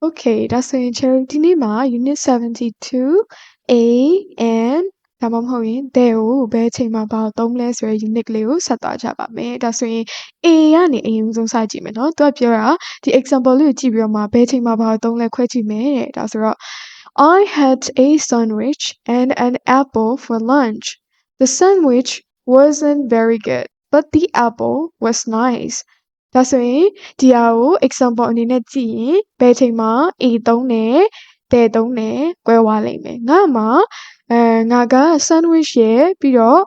Okay, ဒါဆိုရင် ဒီနေ့မှာ Unit 72 A and ဒါမှမဟုတ်ရင် there ကိုဘယ်အချိန်မှာဘာကိုသုံးလဲဆိုတဲ့ unit ကလေးကိုဆက်သွားကြပါမယ်။ဒါဆိုရင် A ကနေအရင်ဆုံးစကြည့်မယ်နော်။သူကပြောတာဒီ example လေးကိုကြည့်ပြီးတော့မှဘယ်အချိန်မှာဘာကိုသုံးလဲခွဲကြည့်မယ်တဲ့။ဒါဆိုတော့ I had a sandwich and an apple for lunch. The sandwich wasn't very good, but the apple was nice. ဒါဆိုရင်ဒီဟာကို example အနေနဲ့ကြည့်ရင်ဘယ်အချိန်မှာ A သုံးတယ် there သုံးတယ်ကွဲသွားလိမ့်မယ်ငါမှာငါက sandwich ရဲ့ပြီးတော့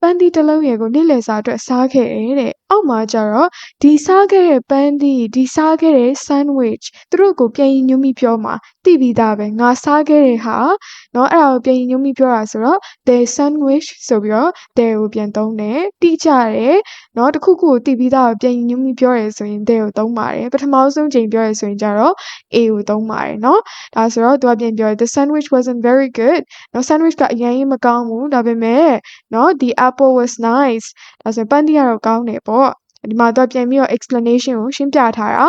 ပန်းသီးတစ်လုံးရဲ့ကိုနေ့လည်စာအတွက်စားခဲ့တယ်တဲ့အောက်မှာကျတော့ဒီစားခဲ့တဲ့ပန်းသီးဒီစားခဲ့တဲ့ sandwich သူတို့ကိုပြန်ရင်ညွှန်းပြီးပြောမှာသိပြီးသားပဲငါစားခဲ့တဲ့ဟာเนาะအဲ့ဒါကိုပြန်ရင်ညွှန်းပြီးပြောတာဆိုတော့ the sandwich ဆိုပြီးတော့ there ကိုပြန်သုံးတယ်တိကျတယ်เนาะတစ်ခုခုကိုသိပြီးသားကိုပြန်ရင်ညွှန်းပြီးပြောရဲဆိုရင် there ကိုသုံးပါတယ်ပထမဆုံးချိန်ပြောရဲဆိုရင်ကျတော့ A ကိုသုံးပါတယ်เนาะဒါဆိုတော့သူကပြန်ပြောတယ် the sandwich wasn't very good เนาะ sandwich ကအရင်မကောင်းဘူးဒါပေမဲ့เนาะ the apple was nice ဒါဆိုပန်းသီးကတော့ကောင်းတယ်ပေါ့ဒီမှာတော့ပြန်ပြီးတော့ explanation ကိုရှင်းပြထားတာ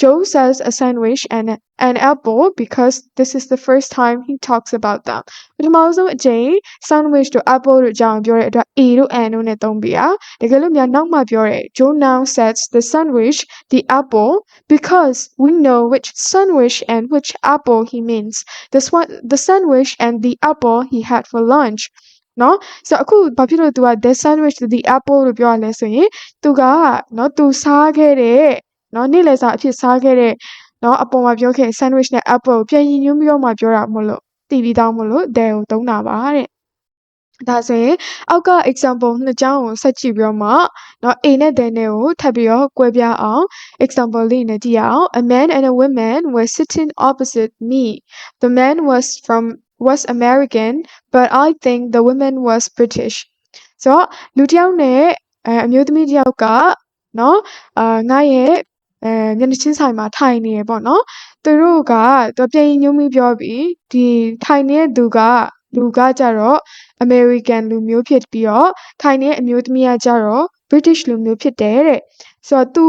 Joe says a sandwich and an apple because this is the first time he talks about them ပထမဆုံးအချိန် sandwich တို့ apple တို့အကြောင်းပြောတဲ့အတွက် A တို့ N တို့နဲ့သုံးပြရတကယ်လို့များနောက်မှပြောတယ် Joe now says the sandwich the apple because we know which sandwich and which apple he means the sandwich and the apple he had for lunch နော်ဆိုအခုဘာဖြစ်လို့ तू က the sandwich the apple လို့ပြောရလဲဆိုရင် तू ကနော် तू စားခဲ့တဲ့နော်နေ့လည်စာအဖြစ်စားခဲ့တဲ့နော်အပေါ်မှာပြောခဲ့ sandwich နဲ့ apple ကိုပြန်ရည်ညွှန်းပြီးတော့မှပြောတာမလို့သိပြီးသားမလို့ there ကိုသုံးတာပါတဲ့ဒါဆိုရင်အောက်က example နှစ်ကြောင်းကိုဆက်ကြည့်ပြီးတော့မှเนาะ A နဲ့ then နဲ့ကိုထပ်ပြီးတော့ကွဲပြားအောင် example လေးနဲ့ကြည့်ရအောင် A man and a woman were sitting opposite me the man was American but I think the woman was British ဆိုတော့လူတစ်ယောက်နဲ့အမျိုးသမီးတစ်ယောက်ကเนาะငါရဲ့မျက်နှာချင်းဆိုင်မှာထိုင်နေရပေါ့နော်သူတို့ကသူပြန်ညွှန်းပြီးပြောပြီးဒီထိုင်နေတဲ့လူကကြတော့ American လူမျိုးဖြစ်ပြီးတော့ထိုင်နေတဲ့အမျိုးသမီးကကြတော့ British လူမျိုးဖြစ်တယ်တဲ့ဆိုတော့သူ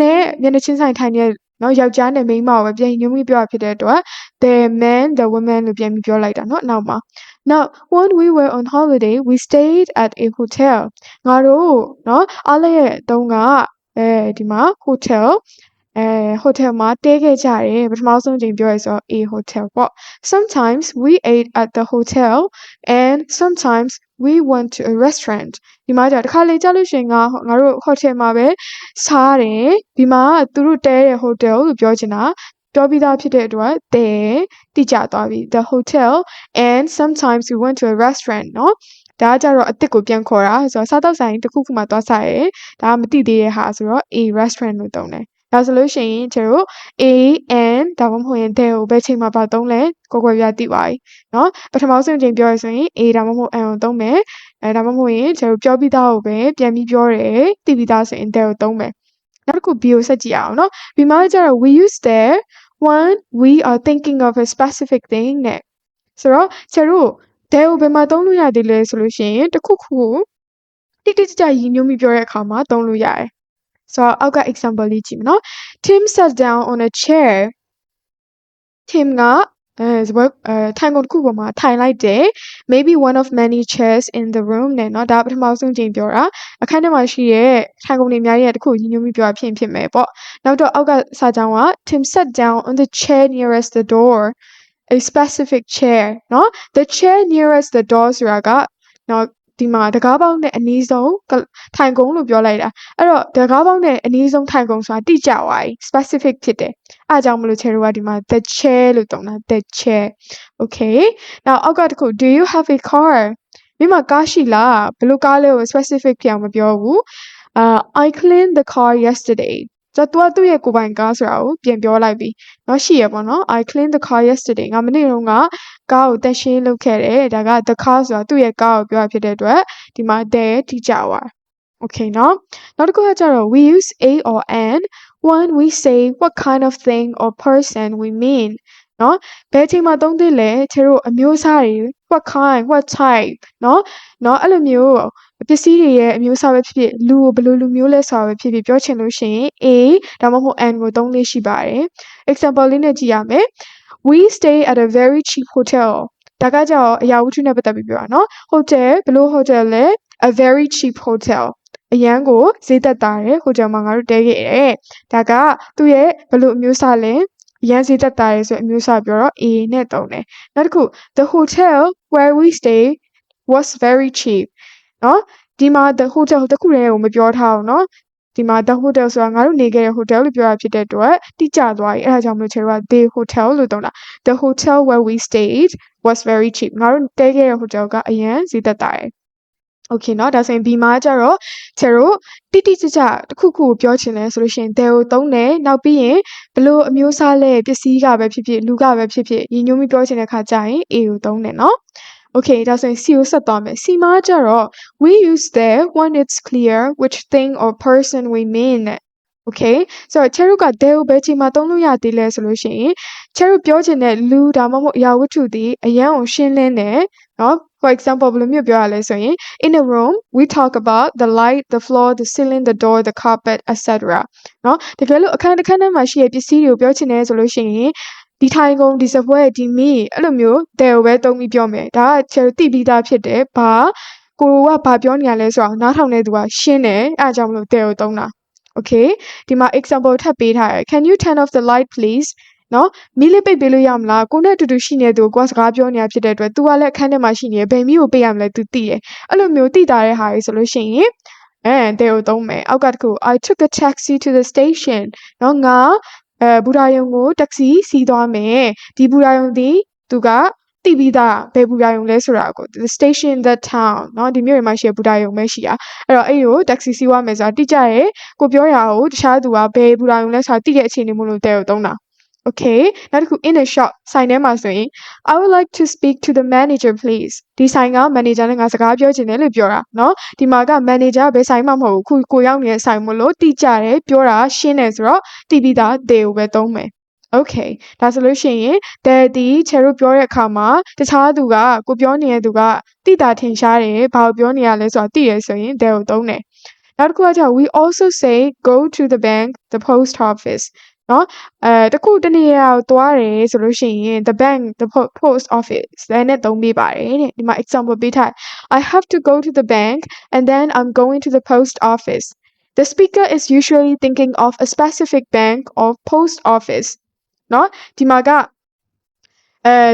နဲ့မျက်နှာချင်းဆိုင်ထိုင်နေတဲ့နော်ယောက်ျားနဲ့မိန်းမကိုပဲပြန်ညွှန်းပြီးပြောတာဖြစ်တဲ့အတွက် the man the woman လို့ပြန်ပြီးပြောလိုက်တာเนาะနောက်မှာ Now when we were on holiday we stayed at a hotel ငါတို့เนาะအားလည်းရဲ့တုန်းကဒီမှာ hotel hotel မှာတဲခဲ့ကြတယ်ပထမဆုံးချိန်ပြောရဲဆိုတော့ a hotel ပေါ့ sometimes we ate at the hotel and sometimes we went to a restaurant ဒီမှာじゃတခါလေကြာလို့ရှိရင်ငါတို့ hotel မှာပဲစားတယ်ဒီမှာသူတို့တဲတဲ့ hotel လို့ပြောချင်တာပြောပြီးသားဖြစ်တဲ့အတွက် တိကျသွားပြီ the hotel and sometimes we went to a restaurant เนาะဒါကကြတော့အစ်စ်ကိုပြန်ခေါ်တာဆိုတော့စားတော့ဆိုင်တစ်ခုခုမှသွားစားရဲဒါကမသိသေးတဲ့ဟာဆိုတော့ a restaurant လို့သုံးတယ်ဒါဆိုလို့ရှိရင်ကျတို့ A and ဒါမှမဟုတ်ရင် there ကိုဘယ်ချိန်မှာပါသုံးလဲကိုယ်ပြသိပါပြီเนาะပထမဆုံးချိန်ပြောရဆိုရင် A ဒါမှမဟုတ် N ကိုသုံးမယ်ဒါမှမဟုတ်ရင်ကျတို့ပြောပြီးသားကိုပဲပြန်ပြီးပြောတယ်သိပြီးသားဆိုရင် there ကိုသုံးမယ်နောက်တစ်ခု B ကိုဆက်ကြည့်အောင်เนาะ B မှာကျတော့ we use there when we are thinking of a specific thing နဲ့ဆိုတော့ကျတို့ there ကိုဘယ်မှာသုံးလို့ရသေးလဲဆိုလို့ရှိရင်တစ်ခုခုတိတိကျကျရည်ညွှန်းပြီးပြောတဲ့အခါမှာသုံးလို့ရတယ်So I'll get example လေးကြည့်မယ်နော် Tim sat down on a chair Tim ကထိုင်ကုန်တစ်ခုပေါ်မှာထိုင်လိုက်တယ် maybe one of many chairs in the room နဲ့เนาะဒါပထမဆုံးချိန်ပြောတာအခန်းထဲမှာရှိတဲ့ထိုင်ကုန်တွေအများကြီးတစ်ခုညွှန်းပြီးပြောတာဖြစ်မယ်ပေါ့နောက်တော့အောက်ကစာကြောင်းက Tim sat down on the chair nearest the door a specific chair เนาะ the chair nearest the door ဆိုတာကเนาะဒီမှာတကားပေါက်နဲ့အနီးဆုံးထိုင်ကုန်လို့ပြောလိုက်တာအဲ့တော့တကားပေါက်နဲ့အနီးဆုံးထိုင်ကုန်ဆိုတာတိကျသွားပြီ specific ဖြစ်တယ်အားကြောင့်မလို့ chair ကဒီမှာ the chair လို့သုံးတာ the chair okay now အောက်ကတစ်ခု do you have a car မိမကားရှိလားဘယ်လိုကားလဲကို specific ဖြစ်အောင်မပြောဘူး I cleaned the car yesterdayကျတော့သူ့ရဲ့ကိုယ်ပိုင်ကားဆိုတာကိုပြန်ပြောလိုက်ပြီเนาะရှိရပေါ့နော် I cleaned the car yesterday ငါမနေ့တုန်းကကားကိုတက်ရှင်းလုပ်ခဲ့တယ်ဒါက the car ဆိုတာသူ့ရဲ့ကားကိုပြောတာဖြစ်တဲ့အတွက်ဒီမှာ there တိကျသွား Okay เนาะနောက်တစ်ခုကကျတော့ we use a or an when we say what kind of thing or person we mean နော်ဘယ်ချိန်မှာသုံးသင့်လဲကျတို့အမျိုးအစားတွေ what kind what type နော်အဲ့လိုမျိုးပစ္စည်းတွေရဲ့အမျိုးအစားပဲဖြစ်ဖြစ်လူကိုဘယ်လိုလူမျိုးလဲဆိုတာပဲဖြစ်ဖြစ်ပြောချင်လို့ရှိရင် A ဒါမှမဟုတ် N ကိုသုံးလေးရှိပါတယ် example လေးနဲ့ကြည့်ရမယ် we stay at a very cheap hotel ဒါကကြောင့်အရာဝတ္ထုနဲ့ပတ်သက်ပြီးပြောတာနော် hotel ဘယ်လို hotel လဲ a very cheap hotel အရန်ကိုဈေးသက်သာတဲ့ hotel မှာငါတို့တဲခဲ့တယ်ဒါကသူ့ရဲ့ဘယ်လိုအမျိုးအစားလဲရန်စီသက်တာရဲဆိုအမျိုးအစားပြောတော့ A နဲ့တုံးတယ်နောက်တစ်ခု the hotel where we stay was very cheap နော်ဒီမှာ the hotel တခုတည်းကိုမပြောထားအောင်နော်ဒီမှာ the hotel ဆိုတာငါတို့နေခဲ့တဲ့ hotel လို့ပြောတာဖြစ်တဲ့အတွက်တိကျသွားပြီအဲ့ဒါကြောင့်မလို့ခြေတော့ the hotel လို့တုံးတာ the hotel where we stayed was very cheap ငါတို့တဲခဲ့တဲ့ hotel ကအရန်ဈေးသက်သာရဲโอเคเนาะဒါဆိုရင် B မှာကျတော့ကျတို့တိတိကျကျတစ်ခုခုကိုပြောချင်လဲဆိုလို့ရှိရင် there ကိုသုံးတယ်နောက်ပြီးရင်ဘလို့အမျိုးအစားလဲပစ္စည်းကပဲဖြစ်ဖြစ်လူကပဲဖြစ်ဖြစ်ရည်ညွှန်းပြီးပြောချင်တဲ့ခါကျရင် A ကိုသုံးတယ်เนาะ Okay ဒါဆိုရင် C ကိုဆက်သွားမယ် C မှာကျတော့ we use there when it's clear which thing or person we mean Okay ဆိုတော့ Cheru က there ကိုဘယ်ချိန်မှာသုံးလို့ရသေးလဲဆိုလို့ရှိရင် Cheru ပြောချင်တဲ့လူဒါမှမဟုတ်အရာဝတ္ထုဒီအရန်ကိုရှင်းလင်းတယ်เนาะ For example ဘယ်လိုမျိုးပြောရလဲဆိုရင် in a room we talk about the light the floor the ceiling the door the carpet etc เนาะတကယ်လို့အခန်းတစ်ခန်းထဲမှာရှိတဲ့ပစ္စည်းတွေကိုပြောချင်တယ်ဆိုလို့ရှိရင်ဒီထိုင်ကုန်ဒီစပွဲဒီမီအဲ့လိုမျိုး there ကိုပဲသုံးပြီးပြောမယ်ဒါက Cheru သိပြီးသားဖြစ်တယ်ဘာကိုကဘာပြောနေရလဲဆိုတော့နားထောင်နေသူကရှင်းတယ်အဲ့အကြောင်းမလို့ there ကိုသုံးတာOkay ဒီမှာ example ထပ်ပေးထားတယ် Can you turn off the light please နော်မီးလေးပိတ်ပေးလို့ရမလားကိုနဲ့အတူတူရှိနေသူကိုစကားပြောနေတာဖြစ်တဲ့အတွက် तू ကလည်းအခန်းထဲမှာရှိနေဘယ်မီးကိုပိတ်ရမလဲ तू သိတယ်အဲ့လိုမျိုးသိတာတဲ့ဟာကြီးဆိုလို့ရှိရင်တဲ့ကိုသုံးမယ်အောက်ကတခု I took a taxi to the station နော်ငါဘူရာယုံကိုတက္ကစီစီးသွားမယ်ဒီဘူရာယုံဒီသူကတိပြီးသားဘယ်ဘူရာယုံလဲဆိုတာကို the station in the town เนาะဒီမြို့မှာရှိတဲ့ဘူရာယုံပဲရှိတာအဲ့တော့အဲ့ကိုတက္ကစီစီးသွားမယ်ဆိုတာတိကျရဲ့ကိုပြောရအောင်တခြားသူကဘယ်ဘူရာယုံလဲဆိုတာတိတဲ့အခြေအနေမို့လို့တဲ့ကိုသုံးတာ Okay နောက်တစ်ခု in a shop ဆိုင်ထဲမှာဆိုရင် I would like to speak to the manager please ဒီဆိုင်က manager နဲ့ငါစကားပြောချင်တယ်လို့ပြောတာเนาะဒီမှာက manager ဘယ်ဆိုင်မှမဟုတ်ဘူးကိုရောက်နေတဲ့ဆိုင်မို့လို့တိကျတယ်ပြောတာရှင်းတယ်ဆိုတော့တိပြီးသား they ကိုပဲသုံးမယ် Okay ဒါဆိုလို့ရှိရင် that ဒီခြေတို့ပြောတဲ့အခါမှာတခြားသူကကိုပြောနေတဲ့သူကတိတာထင်ရှားတယ်ဘာကိုပြောနေရလဲဆိုတာသိရဆိုရင် that ကိုသုံးတယ်နောက်တစ်ခုကကျ we also say go to the bank the post office နော်တခုတနေရာကိုသွားတယ်ဆိုလို့ရှိရင် the bank the post office လည်းနဲ့သုံးပေးပါတယ်တဲ့ဒီမှာ example ပေးထား I have to go to the bank and then I'm going to the post office the speaker is usually thinking of a specific bank or post office နော်ဒီမှာက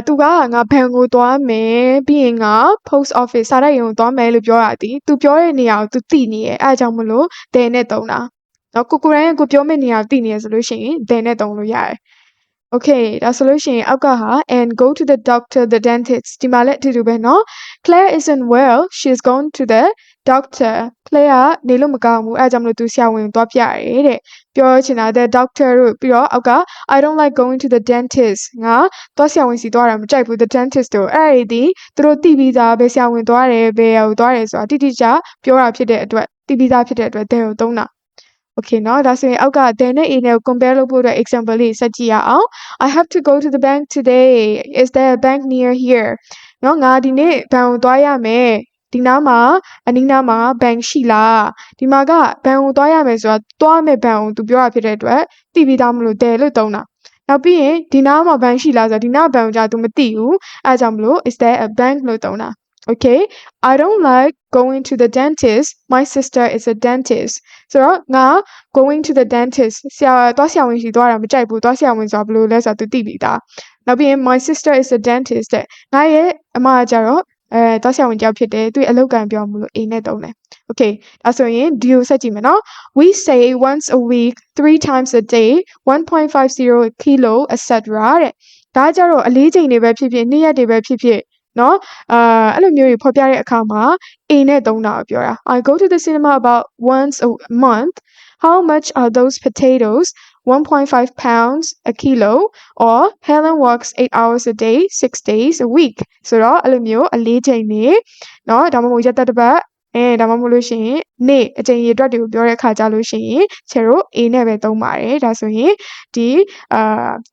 သူကငါဘဏ်ကိုသွားမယ်ပြီးရင်ငါ post office စာတိုက်ရုံကိုသွားမယ်လို့ပြောရသည်သူပြောတဲ့နေရာကိုသူသိနေရဲ့အဲအကြောင်းမလို့ they နဲ့သုံးတာနော်ကိုရိုင်းကိုပြောမယ့်နေရာသိနေရဆိုလို့ရှိရင် they နဲ့သုံးလို့ရတယ် Okay ဒါဆိုလို့ရှိရင်အောက်ကဟာ and go to the doctor the dentist ဒီမှာလည်းအတူတူပဲနော် Claire isn't well she's gone to the doctor Claire ကနေလို့မကောင်းဘူးအဲအကြောင်းမလို့သူဆရာဝန်သွားပြရတယ်တဲ့ပြောချင်တာ the doctor တို့ပြီးတော့အောက်က I don't like going to the dentist ငါသွားဆရာဝန်စီသွားတာမကြိုက်ဘူး the dentist တို့အဲ့ဒီသူတို့သိပြီးသားပဲဆရာဝန်သွားတယ်ဘယ်ဟိုသွားတယ်ဆိုတာတိတိကျပြောတာဖြစ်တဲ့အတွက်သိပြီးသားဖြစ်တဲ့အတွက် they ကိုသုံးတာOkay เนาะဒါဆိုရင်အောက်က they နဲ့ a နဲ့ compare လုပ်ဖို့အတွက် example လေးဆက်ကြည့်ရအောင် I have to go to the bank today is there a bank near here เนาะငါဒီနေ့ဘဏ်ကိုသွားရမယ်ဒီနားမှာအနီးနားမှာဘဏ်ရှိလားဒီမှာကဘဏ်ကိုသွားရမယ်ဆိုတာသွားမယ်ဘဏ်ကိုသူပြောတာဖြစ်တဲ့အတွက်သိပြီးသားမလို့ there လို့သုံးတာနောက်ပြီးရင်ဒီနားမှာဘဏ်ရှိလားဆိုတာဒီနားဘဏ်ကိုကြာ तू မသိဘူးအဲကြောင့်မလို့ is there a bank လို့သုံးတာOkay I don't like going to the dentist my sister is a dentist ဆိုတော့ငါ going to the dentist သွားဆရာဝန်ရှိသွားတာမကြိုက်ဘူးသွားဆရာဝန်ဆိုတာဘယ်လိုလဲဆိုတာ तू သိပြီသားနောက်ပြီးရင် my sister is a dentist တဲ့ငါရဲ့အမကကြတော့သွားဆရာဝန်တယောက်ဖြစ်တယ်သူ့အလုပ်ကံပြောမလို့ A နဲ့သုံးတယ် Okay ဒါဆိုရင်ဒီကိုဆက်ကြည့်မယ်နော် we say once a week 3 times a day 1.50 kilo etc တဲ့ဒါကြတော့အလေးချိန်တွေပဲဖြစ်ဖြစ်နေ့ရက်တွေပဲဖြစ်ဖြစ်နော်အဲ့လိုမျိုးတွေဖော်ပြတဲ့အခါမှာ A နဲ့သုံးတာကိုပြောတာ I go to the cinema about once a month how much are those potatoes 1.5 pounds a kilo or Helen works 8 hours a day 6 days a week ဆိုတော့အဲ့လိုမျိုးအလေးချိန်နေနော်ဒါမှမဟုတ်ရက်သက်တစ်ပတ် ဒါမှမဟုတ်လို့ရှိရင်နေ့အချိန်ရေအတွက်တွေကိုပြောတဲ့အခါကြလို့ရှိရင်ချေတို့ A နဲ့ပဲသုံးပါတယ်ဒါဆိုရင်ဒီ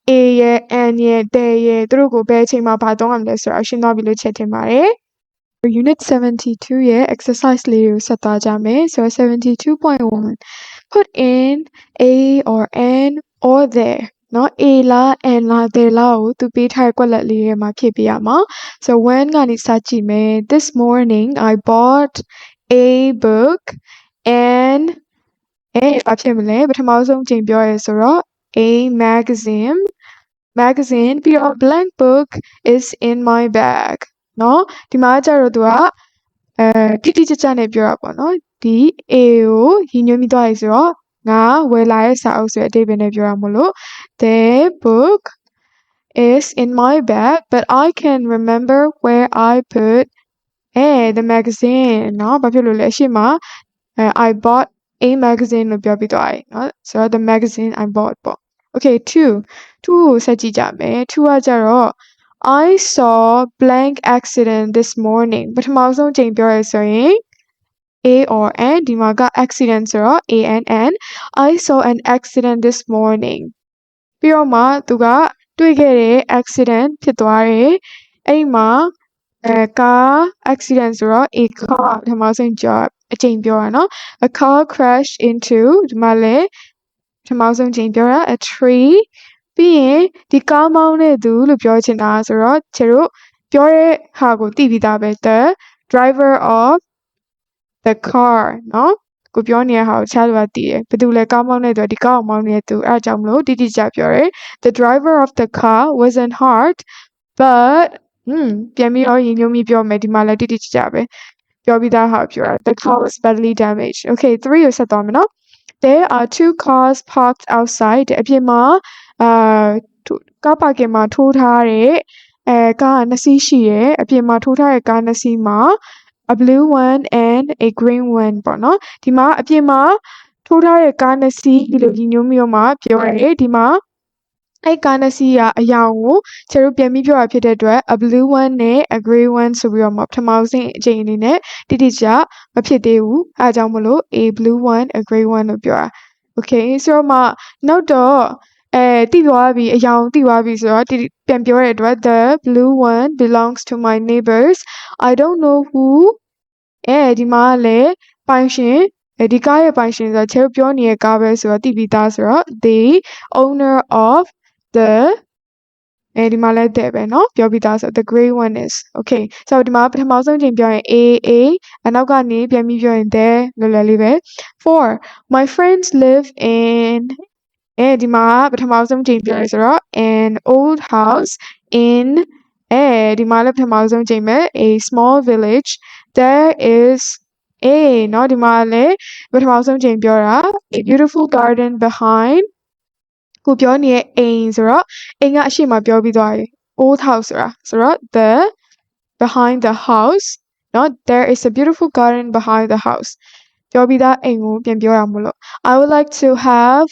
A ရဲ့ N ရဲ့ They ရဲ့သူတို့ကိုဘယ်အချိန်မှာဘာသုံးရမလဲဆိုတော့ရှင်းသွားပြီလို့ချက်ထင်ပါတယ် Unit 72 ရဲ့ exercise လေးကိုဆက်သွားကြမယ်ဆိုတော့ 72.1 put in A or N or there နော် A လား N လား there လားကိုသူပေးထားတဲ့ကွက်လက်လေးထဲမှာဖြည့်ပေးရမှာ so when ကနေစကြည့်မယ် this morning I bought a book and ဘာဖြစ်မလဲပထမဆုံးချိန်ပြောရဲဆိုတော့ a magazine ပြီးတော့ blank book is in my bag နော်ဒီမှာကျတော့သူကတိတိကျကျနဲ့ပြောတာပေါ့နော်ဒီ A ကိုရည်ညွှန်းပြီးသွားပြီဆိုတော့ငါဝယ်လာတဲ့စာအုပ်ဆိုတဲ့အဓိပ္ပာယ်နဲ့ပြောရမလို့ the book is in my bag but I can remember where I put the magazine နော်ဘာဖြစ်လို့လဲအရှိမI bought a magazine လို့ပြောပြီးသွားပြီနော်ဆိုတော့ the magazine I bought ပေါ့ okay 2ကိုဆက်ကြည့်ကြမယ်2ကကြတော့ I saw blank accident this morning ပထမဆုံးချိန်ပြောရဲဆိုရင် A or N ဒီမှာက accident ဆိုတော့ A N N I saw an accident this morning ပြီးတော့မှသူကတွေ့ခဲ့တဲ့ accident ဖြစ်သွားတယ်အဲ့ဒီမှာကား accident ဆိုတော့ a car ပထမဆုံးအချိန်ပြောတာနော် a car crashed into ဒီမှာလည်းပထမဆုံးချိန်ပြောတာ a tree ပြီးရင်ဒီကားမောင်းတဲ့သူလို့ပြောချင်တာဆိုတော့ကျတို့ပြောတဲ့ဟာကိုသိပြီးသားပဲ the driver of the car နော်ကိုပြောနေတဲ့ဟာကိုချားလို့သိတယ်ဘယ်သူလဲကားမောင်းတဲ့သူဒီကားကိုမောင်းနေတဲ့သူအဲ့ဒါကြောင့်မလို့တိတိကျပြောတယ် the driver of the car wasn't hurt but ပြန်ပြီးတော့ရည်ညွှန်းပြီးပြောမယ်ဒီမှာလည်းတိတိကျကျပဲပြောပြီးသားဟာပြောတာ the car was badly damaged okay 3ကိုဆက်သွားမယ်နော် there are 2 cars parked outside အပြင်မှာကားပါကင်မှာထိုးထားတဲ့ကားနှစ်စီးရှိတယ်အပြင်မှာထိုးထားတဲ့ကားနှစ်စီးမှာ a blue one and a green one ပေါ့နော်ဒီမှာအပြင်မှာထိုးထားတဲ့ကားနှစ်စီးလို့ညီညွှန်းပြီးတော့မှပြောရတယ်ဒီမှာအဲ့ကားနှစ်စီးကအယောင်ကိုကျတို့ပြန်ပြီးပြောတာဖြစ်တဲ့အတွက် a blue one နဲ့ a grey one ဆိုပြီးတော့မှပထမဆုံးအချိန်အနေနဲ့တိတိကျမဖြစ်သေးဘူးအဲအကြောင်းမလို့ a blue one a grey one လို့ပြောတာ okay ဆိုတော့မှနောက်တော့တိသွားပြီအယောင်တိသွားပြီဆိုတော့ပြန်ပြောတဲ့အတွက် the blue one belongs to my neighbors I don't know who ဒီမှာလည်းပိုင်ရှင်ဒီကားရဲ့ပိုင်ရှင်ဆိုတော့ချေပြောနေတဲ့ကားပဲဆိုတော့တိပြီးသားဆိုတော့ the owner of the ဒီမှာလည်းတဲ့ပဲเนาะပြောပြီးသားဆို the grey one is okay ဆိုတော့ဒီမှာပထမဆုံးချိန်ပြောရင် a အနောက်ကနေပြန်ပြီးပြောရင် the လွယ်လွယ်လေးပဲ 4 my friends live in ဒီမှာပထမဆုံးချိန်ပြောရဆိုတော့ an old house in ဒီမှာလည်းပထမဆုံးချိန်ပဲ a small village there isเนาะဒီမှာလည်းပထမဆုံးချိန်ပြောတာ a beautiful garden behind ကိုပြောနေတဲ့အိမ်ဆိုတော့အိမ်ကအရှိမပြောပြီးသွားပြီ old house ဆိုတာဆိုတော့ the behind the house เนาะ there is a beautiful garden behind the house ပြောပြီးသားအိမ်ကိုပြန်ပြောတာမလို့ I would like to have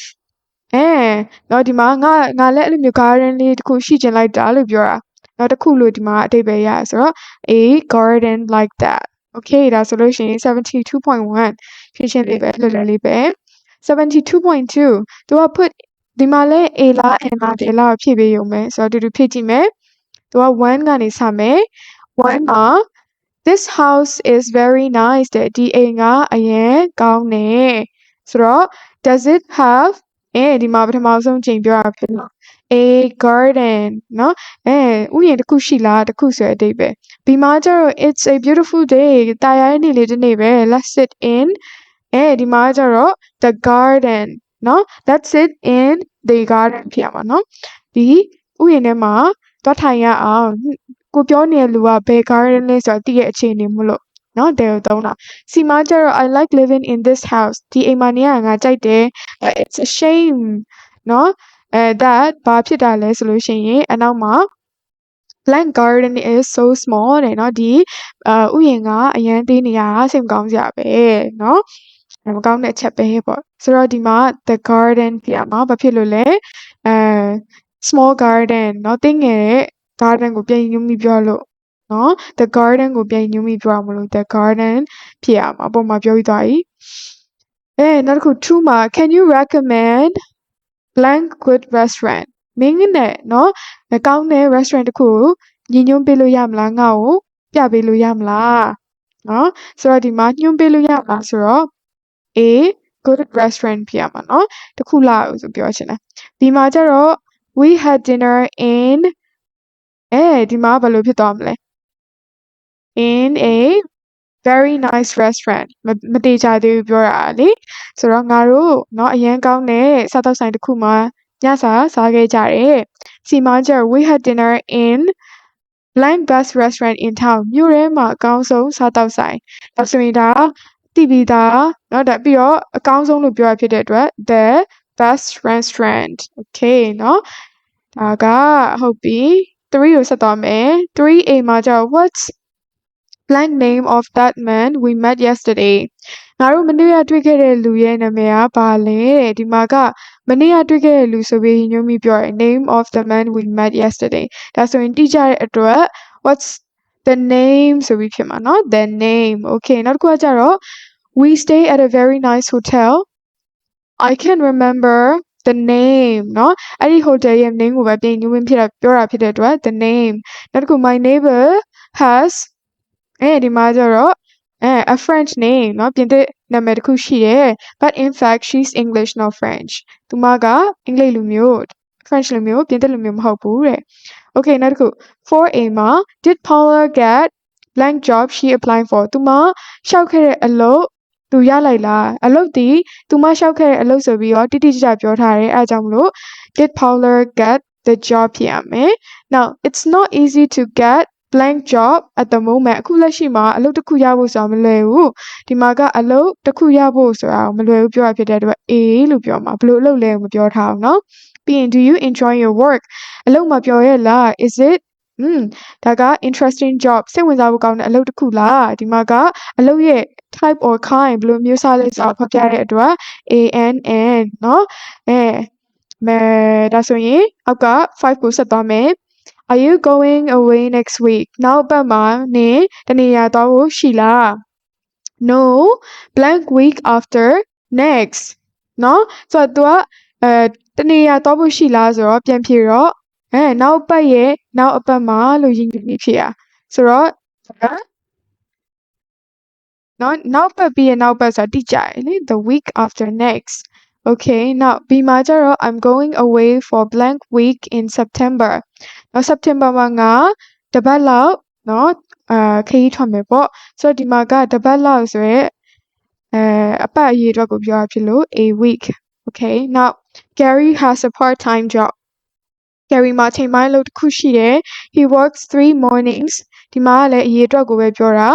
နော်ဒီမှာငါလည်းအဲ့လိုမျိုး garden လေးတစ်ခုရှိချင်လိုက်တာလို့ပြောတာနောက်တစ်ခုလို့ဒီမှာအဓိပ္ပာယ်ရဆိုတော့ a garden like that okay ဒါဆိုလို့ရှိရင် 72.1 ရှင်းလေးပဲလွယ်လွယ်လေးပဲ 72.2 သူက put ဒီမှာလဲ a လား n လား d လားဖြည့်ပေးရုံပဲဆိုတော့တူဖြည့်ကြည့်မယ်သူက1ကနေစမယ်1မှာ this house is very nice တဲ့ဒီအိမ်ကအရင်ကောင်းတယ်ဆိုတော့ does it have ဒီမှာပထမဆုံးချိန်ပြောတာဖြစ်လို့ a garden เนาะဥယျာဉ်တစ်ခုရှိလားတစ်ခုဆိုတဲ့အဓိပ္ပာယ်ဒီမှာကျတော့ it's a beautiful day တာယာရဲ့နေ့လေးတစ်နေ့ပဲ let's sit in ဒီမှာကျတော့ the garden เนาะ let's sit in the garden ဖြစ်ရမှာเนาะဒီဥယျာဉ်ထဲမှာသွားထိုင်ရအောင်ကိုပြောနေတဲ့လူကဘယ် garden လဲဆိုတော့တည့်ရဲ့အခြေအနေမလို့နော်တယ်ကိုသုံးတာစီမာကျတော့ I like living in this house ဒီအိမ်မှာနေရငါကြိုက်တယ် it's a shame နော်that ဘာဖြစ်တာလဲဆိုလို့ရှိရင်အနောက်မှာ blank garden is so small တဲ့နော်ဒီဥယျာဉ်ကအရန်သေးနေရစိတ်မကောင်းစရာပဲနော်မကောင်းတဲ့အချက်ပဲပေါ့ဆိုတော့ဒီမှာ the garden ပြရမှာဘာဖြစ်လို့လဲsmall garden နော်တင်းငယ်တဲ့ garden ကိုပြန်ယူမိပြောလို့ နော် the garden ကိုပြန်ညွှန်းပြီးပြောရမလို့ the garden ဖြစ်ရမှာပုံမှာပြောပြီးသွားပြီနောက်တစ်ခု two မှာ can you recommend blank good restaurant မင်းနဲ့နော်ကောင်းတဲ့ restaurant တစ်ခုကိုညွှန်းပေးလို့ရမလားငါ့ကိုပြပေးလို့ရမလားနော်ဆိုတော့ဒီမှာညွှန်းပေးလို့ရမလားဆိုတော့ a good restaurant ဖြစ်ရမှာနော်တစ်ခုလာလို့ဆိုပြောချင်တယ်ဒီမှာကျတော့ we had dinner in ဒီမှာဘယ်လိုဖြစ်သွားမလဲ in a very nice restaurant မတေချာသေးဘူးပြောတာလေဆိုတော့ငါတို့เนาะအရန်ကောင်းတဲ့စားသောက်ဆိုင်တစ်ခုမှာညစာစားခဲ့ကြတယ်စီမကျ we had dinner in blank best restaurant in town မြို့ထဲမှာအကောင်းဆုံးစားသောက်ဆိုင်ဒါဆိုရင်ဒါတိပြီးသားเนาะဒါပြီးတော့အကောင်းဆုံးလို့ပြောရဖြစ်တဲ့အတွက် the best restaurant okay เนาะဒါကဟုတ်ပြီ3ကိုဆက်သွားမယ် 3A မှာကျတော့ what's blank name of that man we met yesterday ငါတို့မနေ့ကတွေ့ခဲ့တဲ့လူရဲ့နာမည်ကဘာလဲတဲ့ဒီမှာကမနေ့ကတွေ့ခဲ့တဲ့လူဆိုပြီးညွှန်းပြီးပြောရယ် name of the man we met yesterday ဒါဆိုရင်တိကျတဲ့အတွက် what's the name ဆိုပြီးဖြစ်မှာเนาะ the name okay နောက်တစ်ခုကကြတော့ we stay at a very nice hotel I can remember the name เนาะအဲ့ဒီ hotel ရဲ့ name ကိုပဲပြင်ညွှန်းဖြစ်တာပြောတာဖြစ်တဲ့အတွက် the name နောက်တစ်ခု my neighbor has ဒီမှာကျတော့a French name เนาะပြင်သစ်နာမည်တစ်ခုရှိတယ် but in fact she's English not French သူမကအင်္ဂလိပ်လူမျိုး French လူမျိုးပြင်သစ်လူမျိုးမဟုတ်ဘူးတဲ့ okay နောက်တစ်ခု 4A မှာ did Paula get blank job she applying for သူမရှောက်ခဲ့တဲ့အလုပ်သူရလိုက်လားအလုပ်ဒီသူမရှောက်ခဲ့တဲ့အလုပ်ဆိုပြီးတော့တိတိကျကျပြောထားတယ်အဲအကြောင်းမလို့ did Paula get the job ဖြစ်ရမယ် now it's not easy to get blank job at the moment အခုလက်ရှိမှာအလုပ်တစ်ခုရဖို့ဆိုတာမလွယ်ဘူးဒီမှာကအလုပ်တစ်ခုရဖို့ဆိုတာမလွယ်ဘူးပြောရဖြစ်တဲ့အတွက် A လို့ပြောမှာဘယ်လိုအလုပ်လဲမပြောထားအောင်เนาะပြီးရင် do you enjoy your work အလုပ်မပြောရဲ့လား is it ဒါက interesting job စိတ်ဝင်စားဖို့ကောင်းတဲ့အလုပ်တစ်ခုလားဒီမှာကအလုပ်ရဲ့ type or kind ဘယ်လိုမျိုးစားလဲဆိုတာဖော်ပြတဲ့အတွက် ANN เนาะဒါဆိုရင်အောက်က5ကိုဆက်သွားမယ် Are you going away next week နောက်ပတ်မှာနင်တနေရာသွားဖို့ရှိလား No blank week after next เนาะဆိုတော့ तू တနေရာသွားဖို့ရှိလားဆိုတော့ပြန်ဖြေတော့နောက်ပတ်ရဲ့နောက်အပတ်မှာလို့ရင်းပြီးဖြေရဆိုတော့နောက်ပတ်ပြီးရဲ့နောက်ပတ်ဆိုတာတိကျတယ်လေ the week after next okay now ဒီမှာကျတော့ I'm going away for blank week in September နောက် September မှာငါတပတ်လောက်เนาะခရီးထွက်မယ်ပေါ့ဆိုတော့ဒီမှာကတပတ်လောက်ဆိုရဲအပတ်အရေးအတွက်ကိုပြောရဖြစ်လို့ a week okay now Gary has a part-time job Gary မှာချိန်ပိုင်းလုပ်တစ်ခုရှိတယ် he works 3 mornings ဒီမှာကလည်းအရေးအတွက်ကိုပဲပြောတာ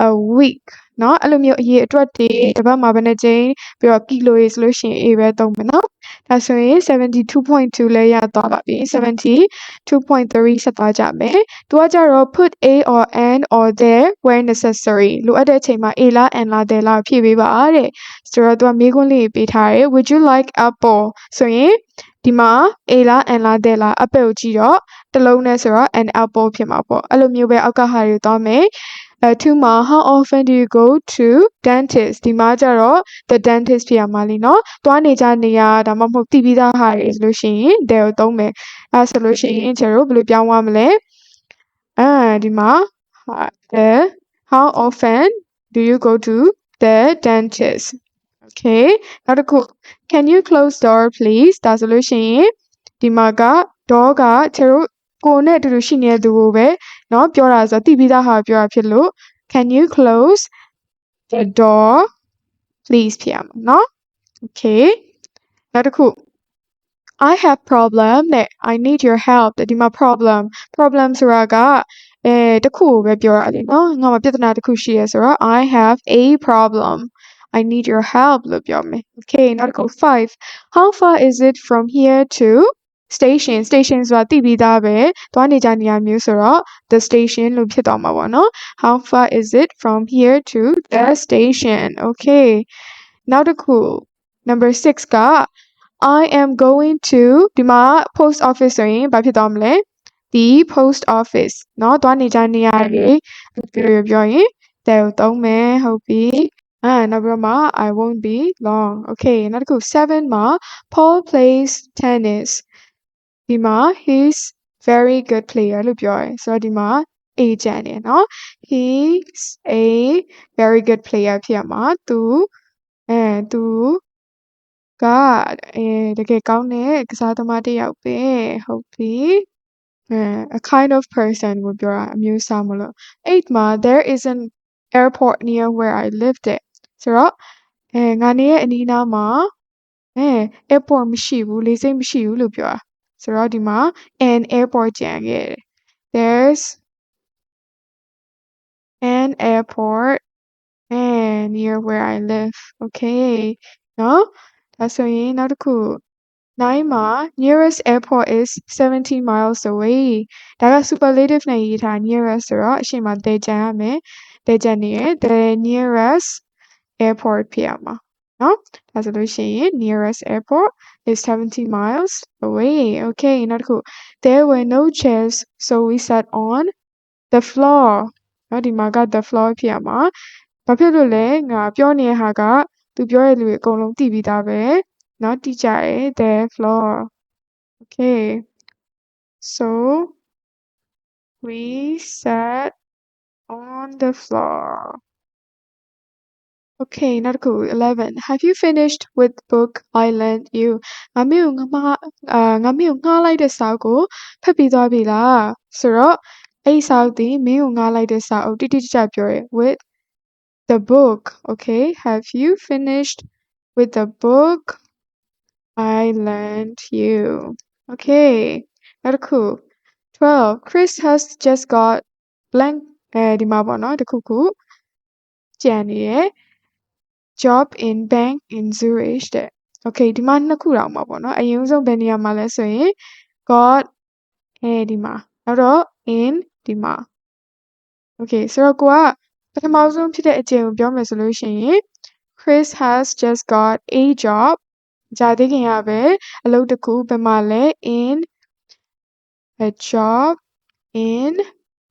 a week เนาะအဲ့လိုမျိုးအရေးအတွက်တွေတပတ်မှာဘယ်နှကြိမ်ပြီးတော့ကီလိုရေးဆိုလို့ရှိရင် a ပဲသုံးမယ်เนาะဒါဆိုရင် 72.2 လဲရသွားပါပြီ72.3 ဆက်သွားကြမယ်သူကကြတော့ put a or an or there where necessary လိုအပ်တဲ့အချိန်မှာ a လား n လား there လားဖြည့်ပေးပါတဲ့ဆိုတော့သူကမေးခွန်းလေးပေးထားတယ် would you like apple ဆိုရင်ဒီမှာ a လား n လား there လား apple ကိုကြည့်တော့တစ်လုံးနဲ့ဆိုတော့ an apple ဖြစ်မှာပေါ့အဲ့လိုမျိုးပဲအောက်ကဟာတွေသွားမယ်2မှာ how often do you go to dentist ဒီမှာကျတော့ the dentist ဖြစ်ရမှာလीเนาะသွားနေကြနေရဒါမှမဟုတ်တည်ပြီးသားဟာတွေဆိုလို့ရှိရင် there ကိုသုံးမယ်အဲဆိုလို့ရှိရင်ကျတော့ဘယ်လိုပြောင်းသွားမလဲဒီမှာ how often do you go to the dentist okay နောက်တစ်ခု can you close door please ဒါဆိုလို့ရှိရင်ဒီမှာက door ကကျတော့ကိုနဲ့အတူတူရှိနေတဲ့သူကိုပဲเนาะပြောတာဆိုတော့တည်ပြီးသားဟာပြောတာဖြစ်လို့ can you close the door please ဖြစ်ရမှာเนาะ okay နောက်တစ်ခု I have problem နဲ့ I need your help ဒီမှာ problem ဆိုတာကတစ်ခုကိုပဲပြောတာလေเนาะငါမှာပြဿနာတစ်ခုရှိရဆိုတော့ I have a problem I need your help လို့ပြောမယ် okay နောက်တစ်ခု 5 how far is it from here to station ဆိုတာသိပြီးသားပဲသွားနေကြနေရမျိုးဆိုတော့ the station လို့ဖြစ်သွားမှာပေါ့နော် how far is it from here to the station okay နောက်တစ်ခု number 6က I am going to ဒီမှာ post office ဆိုရင်ဘာဖြစ်သွားမလဲ the post office เนาะသွားနေကြနေရတယ်ပြောရင် there ကိုသုံးမယ်ဟုတ်ပြီနောက်ပြီးတော့မှ I won't be long okay နောက်တစ်ခု7မှာ Paul plays tennis ဒီမှာ he's very good player လို့ပြောရယ်ဆိုတော့ဒီမှာ A ကျန်တယ်เนาะ he's a very good player ဖြစ်ရမှာသူကတကယ်ကောင်းတဲ့ကစားသမားတစ်ယောက်ပဲဟုတ်ပြီ a kind of person ကိုပြောတာအမျိုးအစားမလို့ 8 မှာ there is an airport near where I lived တဲ့ဆိုတော့ငါနေရဲ့အနီးနားမှာairport မရှိဘူးလေဆိပ်မရှိဘူးလို့ပြောတာဆိုတော့ဒီမှာ an airport ကျန်ခဲ့တယ် there's an airport near where I live okay နော်ဒါဆိုရင်နောက်တစ်ခု9မှာ nearest airport is 70 miles away ဒါက superlative နဲ့ရေးထား nearest ဆိုတော့အရှိမတဲကြံရမယ်တဲကြံနေရ the nearest airport ဖြစ်ရမှာနော်ဒါဆိုလို့ရှိရင် nearest airport is 70 miles away okay နောက်တစ်ခု there were no chairs so we sat on the floor နော်ဒီမှာက the floor ဖြစ်ရမှာဘာဖြစ်လို့လဲငါပြောနေတဲ့ဟာကသူပြောတဲ့လူတွေအကုန်လုံးသိပြီးသားပဲနော်တိကျတယ် the floor okay so we sat on the floor okay နောက်တစ်ခု11 have you finished with book I lent you ငါမင်းကိုငါငှားလိုက်တဲ့စာအုပ်ကိုဖတ်ပြီးသွားပြီလားဆိုတော့အဲ့စာအုပ်ဒီမင်းကိုငှားလိုက်တဲ့စာအုပ်တိတိကျကျပြောရဲ with the book okay have you finished with the book I lent you okay နောက်တစ်ခု 12 Chris has just got blank ဒီမှာပေါ့နော်တစ်ခုခုကြံနေရယ် job in bank in Zurich တဲ့ okay ဒီမှာနှစ်ခုတောင်မှာပေါ့နော်အရင်ဆုံးဘယ်နေရာမှာလဲဆိုရင် got ဒီမှာနောက်တော့ in ဒီမှာ okay ဆိုတော့ကိုကပထမဆုံးဖြစ်တဲ့အကျင့်ကိုပြောမယ်ဆိုလို့ရှိရင် Chris has just got a job ကြာသေးခင်ရပဲအလုပ်တစ်ခုဘယ်မှာလဲ in a job in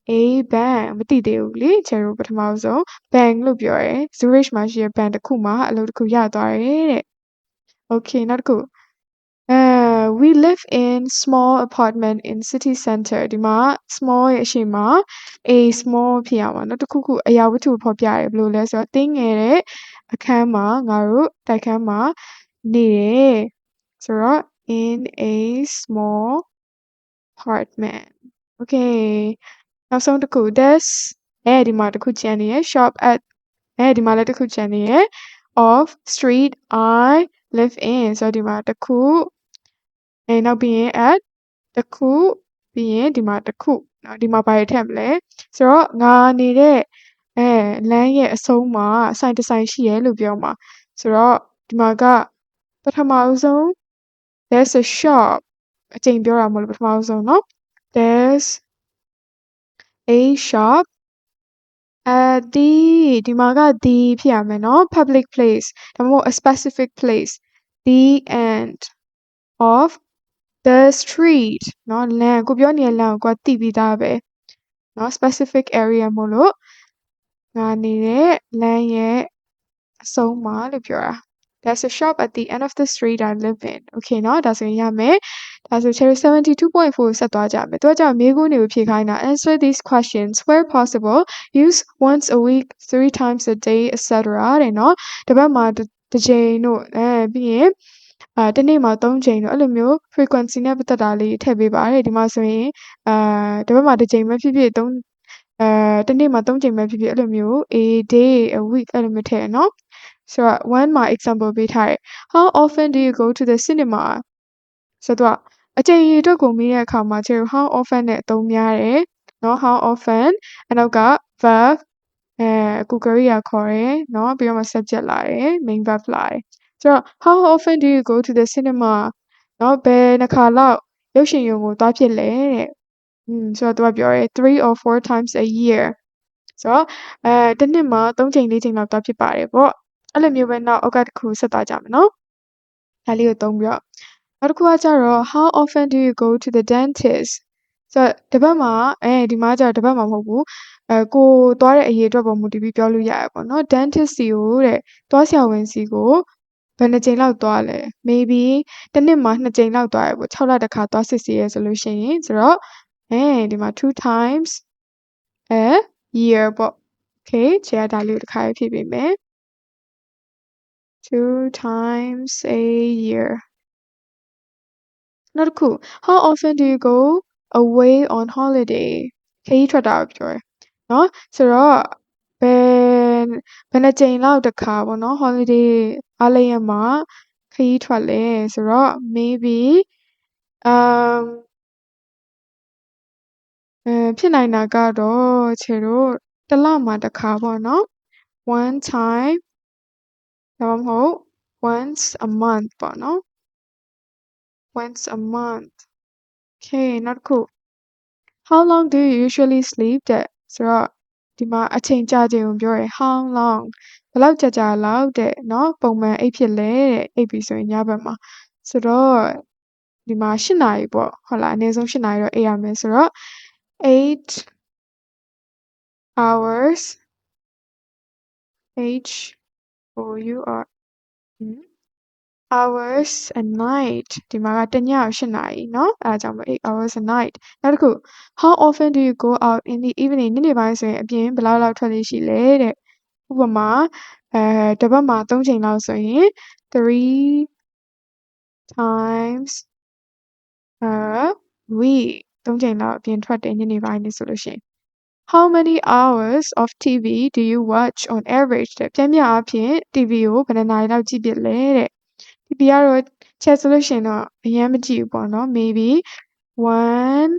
a bank မသိသေးဘူးလေကျန်တို့ပထမဆုံး bank လို့ပြောရယ် Zurich မှာရှိတဲ့ bank တစ်ခုမှာအလုပ်တစ်ခုရသွားတယ်တဲ့ okay နောက်တစ်ခုwe live in small apartment in city center ဒီမှာ small ရဲ့အရှိမ a small ဖြစ်ရမှာเนาะတစ်ခုခုအရာဝတ္ထုဖော်ပြရတယ်ဘယ်လိုလဲဆိုတော့တင်းငယ်တဲ့အခန်းမှာငါတို့တိုက်ခန်းမှာနေတယ်ဆိုတော့ in a small apartment okay နောက်ဆုံးတစ်ခု there's ဒီမှာတစ်ခုကျန်နေရယ် shop at ဒီမှာလည်းတစ်ခုကျန်နေရယ် of street I live in ဆိုတော့ဒီမှာတစ်ခုနောက်ပြီးရင် at တစ်ခုပြီးရင်ဒီမှာတစ်ခုเนาะဒီမှာဘာတွေထည့်မလဲဆိုတော့ငါနေတဲ့လမ်းရဲ့အဆုံးမှာဆိုင်တစ်ဆိုင်ရှိရယ်လို့ပြောမှာဆိုတော့ဒီမှာကပထမဆုံး there's a shop အချိန်ပြောတာမဟုတ်လို့ပထမဆုံးเนาะ there's a shop at the ဒီမှာက the ဖြစ်ရမယ်เนาะ public place ဒါမှမဟုတ် a specific place the end of the street เนาะလမ်းကိုပြောနေတဲ့လမ်းကိုသိပြီးသားပဲเนาะ specific area မို့လို့ငါနေတဲ့လမ်းရဲ့အဆုံးမှာလို့ပြောတာ There's a shop at the end of the street I live in okay เนาะဒါဆိုရင်ရမယ်ဒါဆို Cherry 72.4 ဆက်သွားကြမယ်သူကကြောင့်မေးခွန်းတွေကိုဖြေခိုင်းတာ Answer these questions where possible use once a week 3 times a day etc တဲ့เนาะတစ်ပတ်မှာတစ်ချိန်တို့ပြီးရင်တစ်နေ့မှာ3ချိန်တော့အဲ့လိုမျိုး frequency နဲ့ပတ်သက်တာလေးထည့်ပေးပါတယ်ဒီမှာဆိုရင်တစ်ပတ်မှာတစ်ချိန်ပဲဖြစ်ဖြစ်တစ်နေ့မှာ3ချိန်ပဲဖြစ်ဖြစ်အဲ့လိုမျိုး a day a week အဲ့လိုမျိုးထည့်ရနော်ဆိုတော့ one မှာ example ပေးထားတယ် how often do you go to the cinema ဆိုတော့အချိန်ရေအတွက်ကိုမေးတဲ့အခါမှာကျတော့ how often နဲ့အသုံးများတယ်နော် how often အနောက်က verb ကိုကရိယာခေါ်တယ်နော်ပြီးတော့မှ subject လာတယ် main verb လာတယ်ဆိုတော့ how often do you go to the cinema နော်ဘယ်နှခါလောက်ရုပ်ရှင်ရုံကိုသွားဖြစ်လဲတဲ့ဆိုတော့သူကပြောရဲ3 or 4 times a year ဆိုတော့တစ်နှစ်မှာ3ချိန်4ချိန်လောက်သွားဖြစ်ပါတယ်ပေါ့အဲ့လိုမျိုးပဲနောက်အောက်ကတစ်ခုဆက်သွားကြမယ်နော်ဒါလေးကိုသုံးပြီးတော့နောက်တစ်ခုကကြတော့ how often do you go to the dentist ဆို ဆိုတော့တစ်ပတ်မှာဒီမှာကျတော့တစ်ပတ်မှာမဟုတ်ဘူးကိုသွားတဲ့အရေးအတွက်ပေါ်မူတည်ပြီးပြောလို့ရရပေါ့နော် dentist စီကိုတဲ့သွားဆရာဝန်စီကိုဘယ်နှကြိမ်လောက်သွားလဲ maybe တစ်နှစ်မှာ2ကြိမ်လောက်သွားရပေါ့6လတစ်ခါသွားစစ်ဆေးရဆိုလို့ရှိရင်ဆိုတော့ဒီမှာ2 times a year ပေါ့ okay ခြေကဒါလေးကိုတစ်ခါဖြည့်ပေးမယ်2 times a year နောက်တစ်ခု how often do you go away on holiday ခရီးထွက်တာကိုပြောတယ်နော်ဆိုတော့ဘယ်နှကြိမ်လောက်တစ်ခါပေါ့နော် holiday အားလပ်ရက်မှာခရီးထွက်လဲဆိုတော့ maybe ဖြစ်နိုင်တာကတော့ခြေတို့တစ်လမှာတစ်ခါပေါ့နော် one time ဒါမှမဟုတ် once a month ပေါ့နော် once a month okay နောက်တစ်ခု how long do you usually sleep တဲ့ဆိုတော့ဒီမှာအချိန်ကြာချိန်ကိုပြောရယ် how long ဘယ်လောက်ကြာလောက်တဲ့နော်ပုံမှန်အိပ်ဖြစ်လဲတဲ့အိပ်ပြီဆိုရင်ညဘက်မှာဆိုတော့ဒီမှာ8နာရီပေါ့ဟုတ်လားအနည်းဆုံး8နာရီတော့အိပ်ရမယ်ဆိုတော့8 hours hours a night ဒီမှာကတစ်ညကို8နာရီเนาะအဲဒါကြောင့်မို့8 hours a night နောက်တစ်ခု how often do you go out in the evening ညနေပိုင်းဆိုရင်အပြင်ဘယ်လောက်ထွက်လေရှိလဲတဲ့ဥပမာတစ်ပတ်မှာ3ချိန်လောက်ဆိုရင်3 times a week 3ချိန်လောက်အပြင်ထွက်တယ်ညနေပိုင်းနေဆိုလို့ရှိရင်how many hours of TV do you watch on average တဲ့ပြင်းပြအားဖြင့် TV ကိုဘယ်နှစ်နာရီလောက်ကြည့်ဖြစ်လဲတဲ့ TV ကတော့ချက်ဆိုလို့ရှိရင်တော့အရင်မကြည့်ဘူးပေါ့နော် maybe 1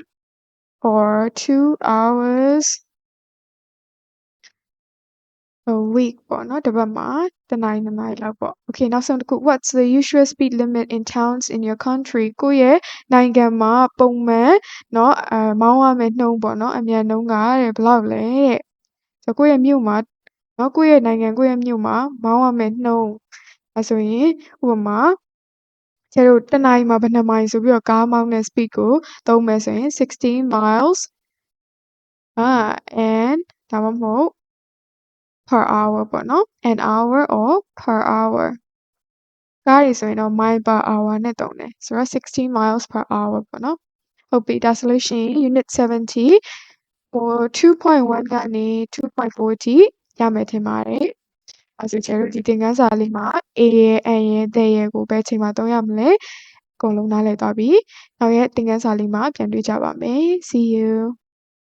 or 2 hours a week ပေါ့နော်တစ်ပတ်မှာတစ်နာရီ2နာရီလောက်ပေါ့ okay နောက်ဆုံးတစ်ခု what's the usual speed limit in towns in your country ကိုယ့်ရဲ့နိုင်ငံမှာပုံမှန်เนาะမောင်းရမယ့်နှုန်းပေါ့နော်အမြန်နှုန်းကတဲ့ဘယ်လောက်လဲတဲ့ဆိုကိုယ့်ရဲ့မြို့မှာเนาะကိုယ့်ရဲ့နိုင်ငံကိုယ့်ရဲ့မြို့မှာမောင်းရမယ့်နှုန်းအဲဆိုရင်ဥပမာကျတို့တစ်နာရီမှာဘယ်နှမိုင်ဆိုပြီးတော့ကားမောင်းတဲ့ speed ကိုသုံးမယ်ဆိုရင်16 miles and ဒါမှမဟုတ် per hour ပေါ့နော် an hour or per hour ကားတွေဆိုရင်တော့ mile per hour နဲ့သုံးတယ်ဆိုတော့16 miles per hour ပေါ့နော်ဟုတ်ပြီဒါဆိုလို့ရှိရင် unit 70 2.1 ကနေ 2.4 ထိရမယ်ထင်ပါတယ်အဲဆိုကျတော့ဒီသင်ခန်းစာလေးမှာ A ရယ် N ရယ် D ရယ်ကိုဘယ်ချိန်မှာသုံးရမလဲအကုန်လုံးနားလည်သွားပြီနောက်ရက်သင်ခန်းစာလေးမှာပြန်တွေ့ကြပါမယ် see you